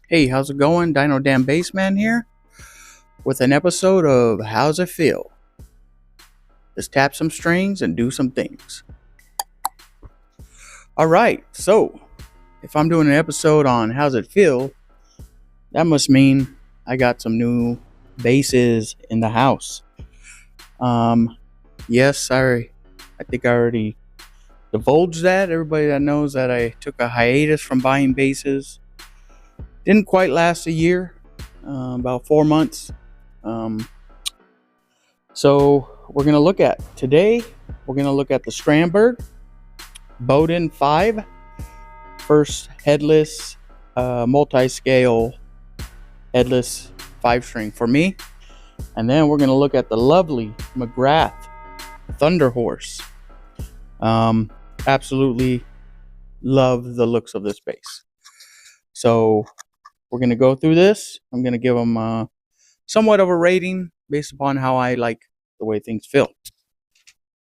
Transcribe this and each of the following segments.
Hey, how's it going? Dino Damn Bassman here with an episode of How's It Feel? Let's tap some strings and do some things. Alright, so if I'm doing an episode on How's It Feel, that must mean I got some new basses in the house. Yes, I think I already divulged that. Everybody that knows that I took a hiatus from buying basses. Didn't quite last a year, about 4 months. Um, So we're going to look at today, we're going to look at the Strandberg Bodin 5, first headless, multi-scale headless 5-string for me. And then we're going to look at the lovely McGrath Thunderhorse. Absolutely love the looks of this bass. So we're going to go through this. I'm going to give them somewhat of a rating based upon how I like the way things feel.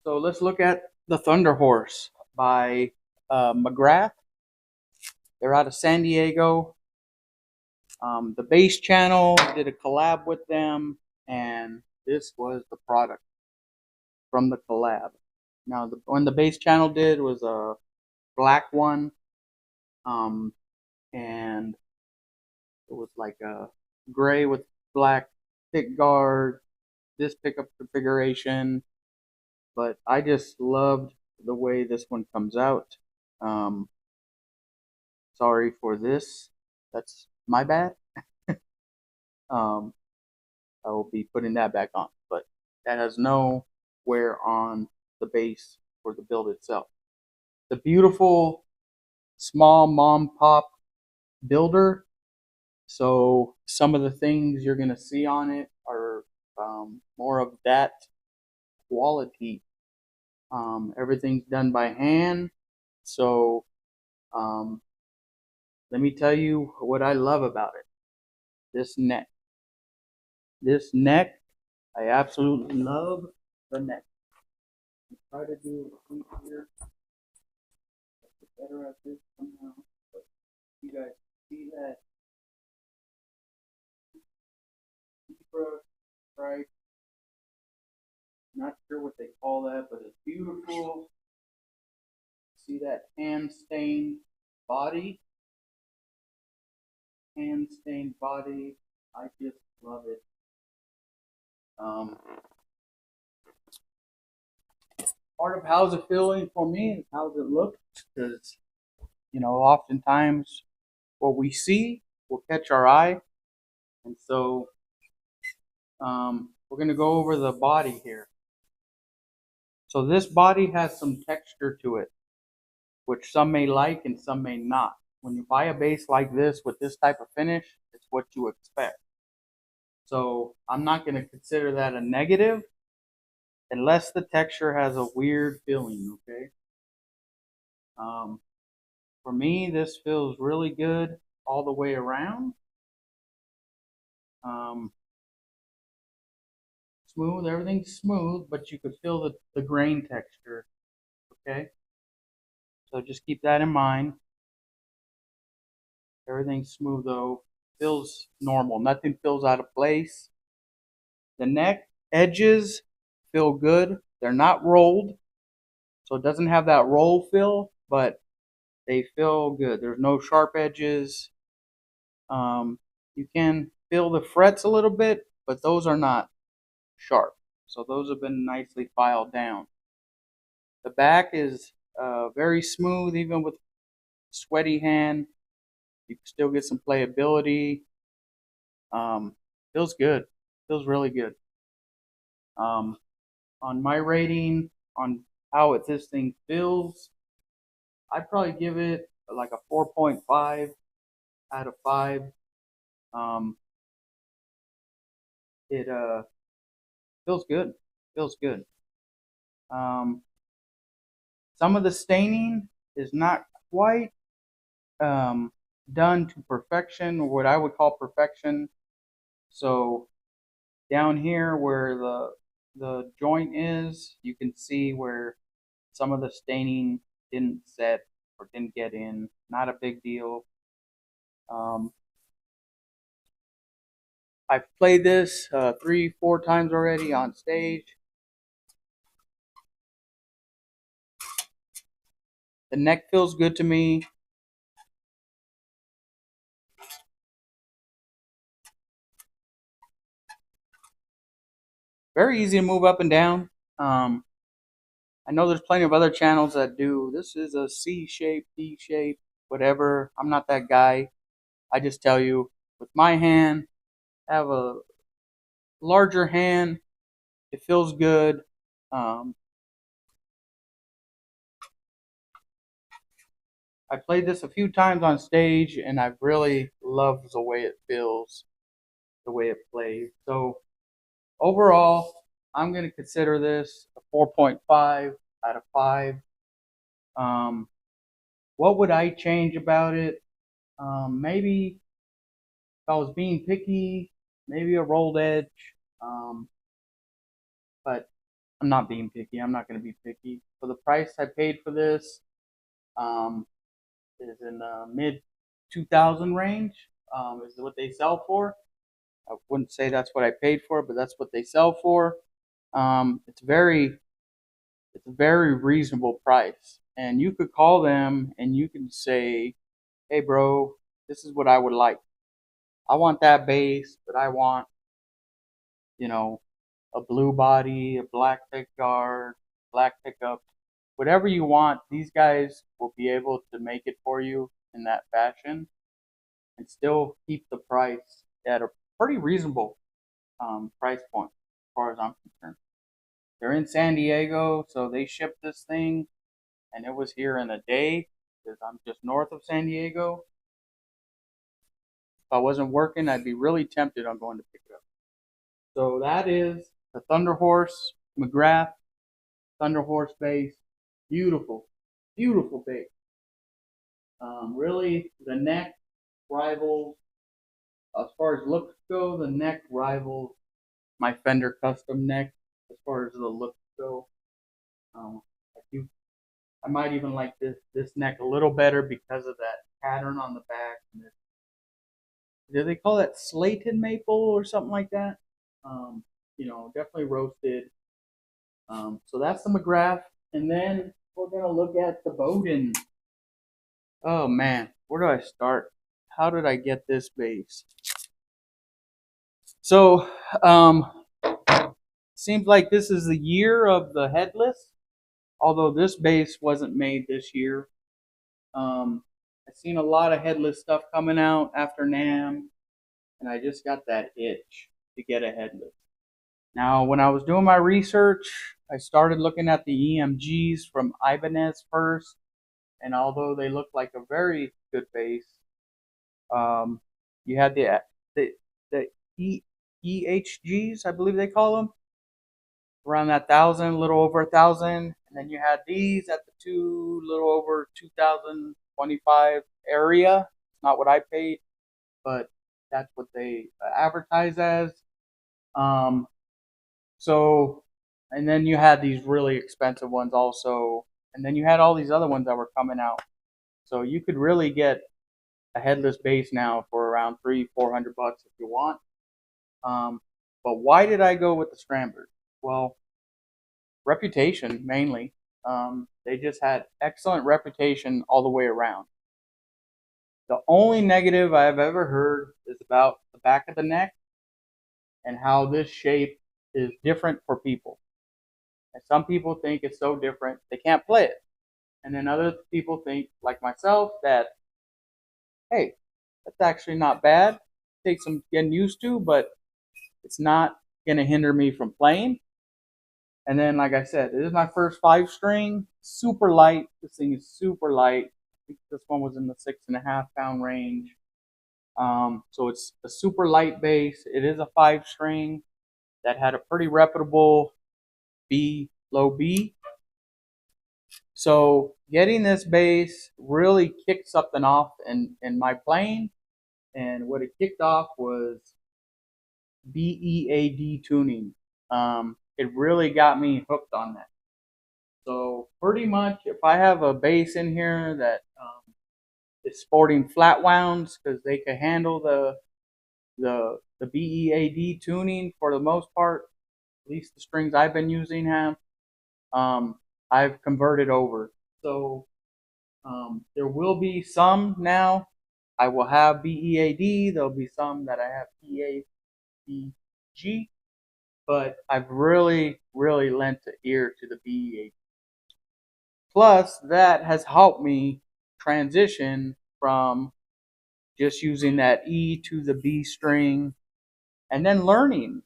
So let's look at the Thunderhorse by McGrath. They're out of San Diego. The Bass Channel did a collab with them, and this was the product from the collab. Now, when the Bass Channel did was a black one, and it was like a gray with black pick guard, this pickup configuration. But I just loved the way this one comes out. Sorry for this. That's my bad. um, I will be putting that back on, but that has no wear on the base or the build itself. The beautiful small mom pop builder. So some of the things you're gonna see on it are more of that quality. Everything's done by hand. So um, let me tell you what I love about it. This neck. This neck, I absolutely love the neck. Try to do a tweak here. Get better at this somehow. But you guys see that zebra stripe? Not sure what they call that, but it's beautiful. See that hand stained body? Hand stained body. I just love it. Um, Part of how's it feeling for me is how's it look, because oftentimes what we see will catch our eye, and so we're going to go over the body here. So this body has some texture to it, which some may like and some may not. When you buy a bass like this with this type of finish, it's what you expect. So I'm not going to consider that a negative unless the texture has a weird feeling, okay? For me, this feels really good all the way around. Smooth, everything's smooth, but you could feel the grain texture, okay? So just keep that in mind. Everything's smooth though, feels normal, nothing feels out of place. The neck edges feel good. They're not rolled, so it doesn't have that roll feel, but they feel good. There's no sharp edges. You can feel the frets a little bit, but those are not sharp. So those have been nicely filed down. The back is very smooth, even with sweaty hand. You can still get some playability. Feels good. Feels really good. Um, on my rating on how this thing feels, I'd probably give it like a 4.5 out of 5. Um, it feels good. Feels good. Um, some of the staining is not quite done to perfection, or what I would call perfection. So down here where the joint is, you can see where some of the staining didn't set or didn't get in. Not a big deal. Um, I've played this 3-4 times already on stage. The neck feels good to me. Very easy to move up and down. I know there's plenty of other channels that do this is a C shape, D shape, whatever. I'm not that guy. I just tell you, with my hand, I have a larger hand. It feels good. Um, I played this a few times on stage, and I really love the way it feels, the way it plays. So overall, I'm going to consider this a 4.5 out of 5. Um, what would I change about it? Maybe if I was being picky, maybe a rolled edge. Um, but I'm not being picky. I'm not going to be picky. For the price I paid for this, um, is in the mid 2000 range. Is what they sell for. I wouldn't say that's what I paid for, but that's what they sell for. It's a very reasonable price, and you could call them and you can say, "Hey, bro, this is what I would like. I want that bass, but I want, you know, a blue body, a black pick guard, black pickup, whatever you want." These guys will be able to make it for you in that fashion and still keep the price at a pretty reasonable price point, as far as I'm concerned. They're in San Diego, so they shipped this thing, and it was here in a day because I'm just north of San Diego. If I wasn't working, I'd be really tempted on going to pick it up. So that is the Thunderhorse McGrath Thunderhorse bass. Beautiful, beautiful bass. Really, the neck rivals, as far as looks go, the neck rivals my Fender custom neck as far as the looks go. I do. I might even like this neck a little better because of that pattern on the back. Do they call that slated maple or something like that? Definitely roasted. So that's the McGrath, and then we're gonna look at the Bodin. Oh man, where do I start? How did I get this bass? So, seems like this is the year of the headless. Although this bass wasn't made this year. I've seen a lot of headless stuff coming out after NAMM, and I just got that itch to get a headless. Now, when I was doing my research, I started looking at the EMGs from Ibanez first, and although they look like a very good bass, um, you had the EHGs, I believe they call them, around that thousand, a little over 1,000, and then you had these at the little over 2,025 area. It's not what I paid, but that's what they advertise as. Um, so, and then you had these really expensive ones also, and then you had all these other ones that were coming out. So you could really get a headless bass now for around $300-400 if you want. But why did I go with the Strandberg? Well, reputation mainly. They just had excellent reputation all the way around. The only negative I've ever heard is about the back of the neck and how this shape is different for people. And some people think it's so different they can't play it. And then other people think, like myself, that, hey, that's actually not bad. It takes some getting used to, but it's not going to hinder me from playing. And then, like I said, this is my first 5-string, super light. This thing is super light. I think this one was in the 6.5-pound range. So it's a super light bass. It is a 5-string that had a pretty reputable B, low B. So getting this bass really kicked something off in my playing. And what it kicked off was BEAD tuning. It really got me hooked on that. So pretty much, if I have a bass in here that is sporting flat wounds because they can handle the BEAD tuning for the most part, at least the strings I've been using have, um, I've converted over. So there will be some now. I will have BEAD. There'll be some that I have PADG, but I've really lent the ear to the BEAD. Plus, that has helped me transition from just using that E to the B string and then learning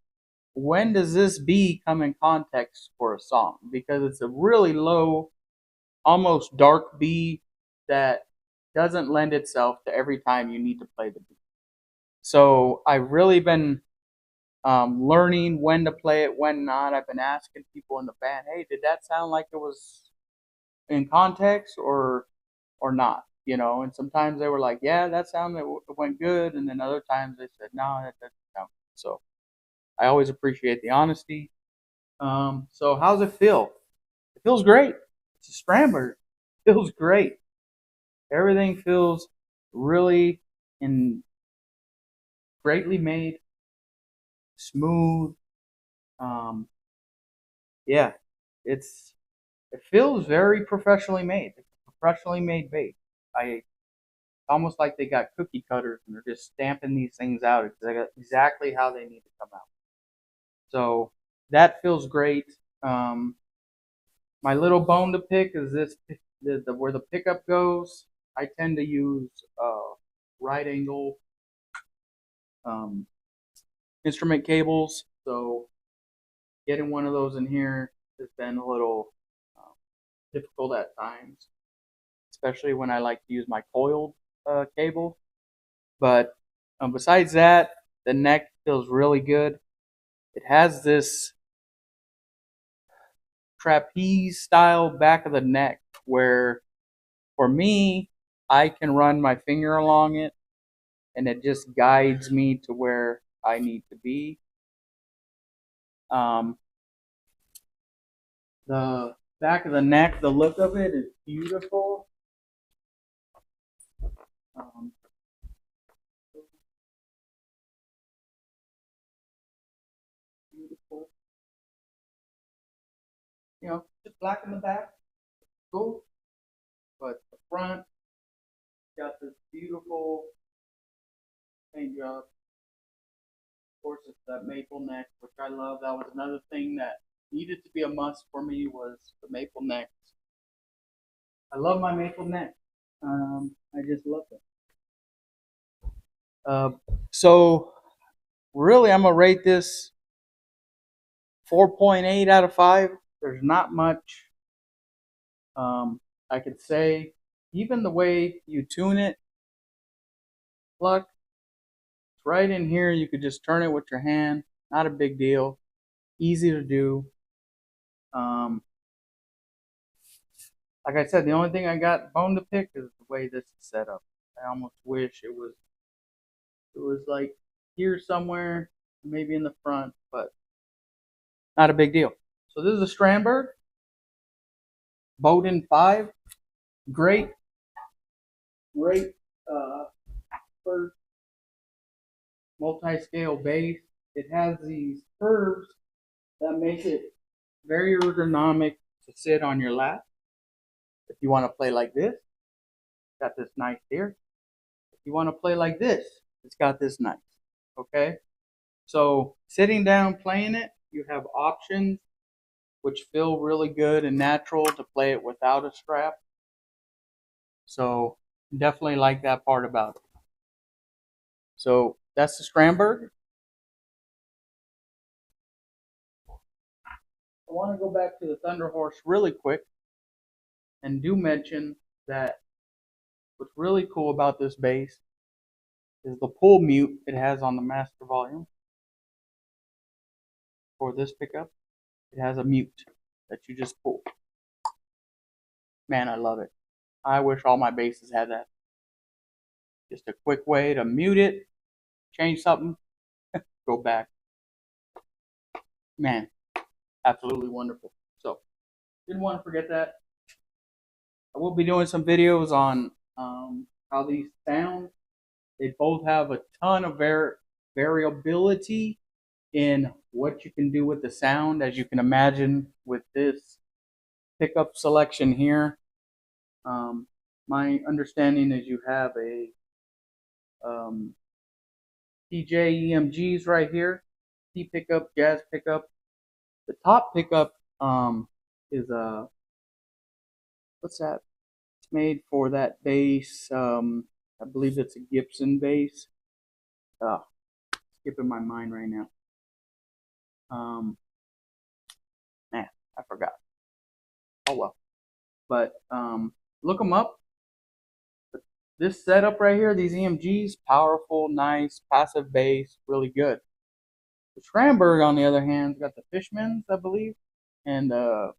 when does this B come in context for a song, because it's a really low, almost dark B that doesn't lend itself to every time you need to play the B. So I've really been learning when to play it, when not. I've been asking people in the band, hey, did that sound like it was in context or not? You know, and sometimes they were like, yeah, that sounded, it went good, and then other times they said, no, that doesn't sound good. So I always appreciate the honesty. So how's it feel? It feels great. It's a scrambler. It feels great. Everything feels really and greatly made, smooth. Um, yeah, it feels very professionally made. It's a professionally made bass. I almost like they got cookie cutters and they're just stamping these things out exactly how they need to come out. So that feels great. Um, my little bone to pick is this where the pickup goes. I tend to use right angle um, instrument cables, so getting one of those in here has been a little difficult at times, especially when I like to use my coiled cable. But besides that, the neck feels really good. It has this trapeze style back of the neck where, for me, I can run my finger along it and it just guides me to where I need to be. Um, the back of the neck, the look of it is beautiful. Um, Beautiful. You know, just black in the back, cool. But the front got this beautiful paint job. Of course, it's that maple neck, which I love. That was another thing that needed to be a must for me was the maple neck. I love my maple neck. I just love it. Uh, so really, I'm gonna rate this 4.8 out of 5. There's not much I could say. Even the way you tune it, pluck, it's right in here. You could just turn it with your hand. Not a big deal. Easy to do. Um, like I said, the only thing I got bone to pick is the way this is set up. I almost wish it was like here somewhere, maybe in the front, but not a big deal. So this is a Strandberg Bodin 5. Great, great first multi-scale bass. It has these curves that make it very ergonomic to sit on your lap. If you want to play like this, it's got this nice here. If you want to play like this, it's got this nice. Okay? So sitting down playing it, you have options which feel really good and natural to play it without a strap. So definitely like that part about it. So that's the Strandberg. I want to go back to the Thunderhorse really quick and do mention that what's really cool about this bass is the pull mute it has on the master volume. For this pickup, it has a mute that you just pull. Man, I love it. I wish all my basses had that. Just a quick way to mute it, change something, go back. Man, absolutely wonderful. So, didn't want to forget that. I will be doing some videos on how these sound. They both have a ton of variability in what you can do with the sound, as you can imagine with this pickup selection here. My understanding is you have a PJ EMGs right here, T pickup, jazz pickup. The top pickup is a, what's that? It's made for that bass. I believe it's a Gibson bass. Skipping my mind right now. Man, I forgot. Oh well. But look them up. But this setup right here, these EMGs, powerful, nice, passive bass, really good. The Schramberg, on the other hand, got the Fishmans, I believe, and the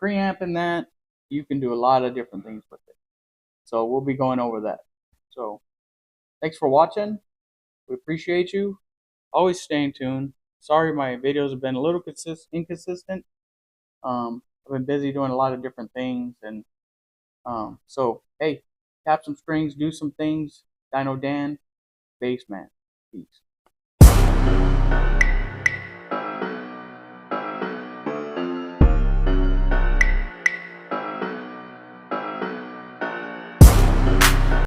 preamp in that. You can do a lot of different things with it. So we'll be going over that. So thanks for watching. We appreciate you. Always staying tuned. Sorry my videos have been a little inconsistent. I've been busy doing a lot of different things, and so hey, tap some strings, do some things. Dino Dan, Bassman. Peace.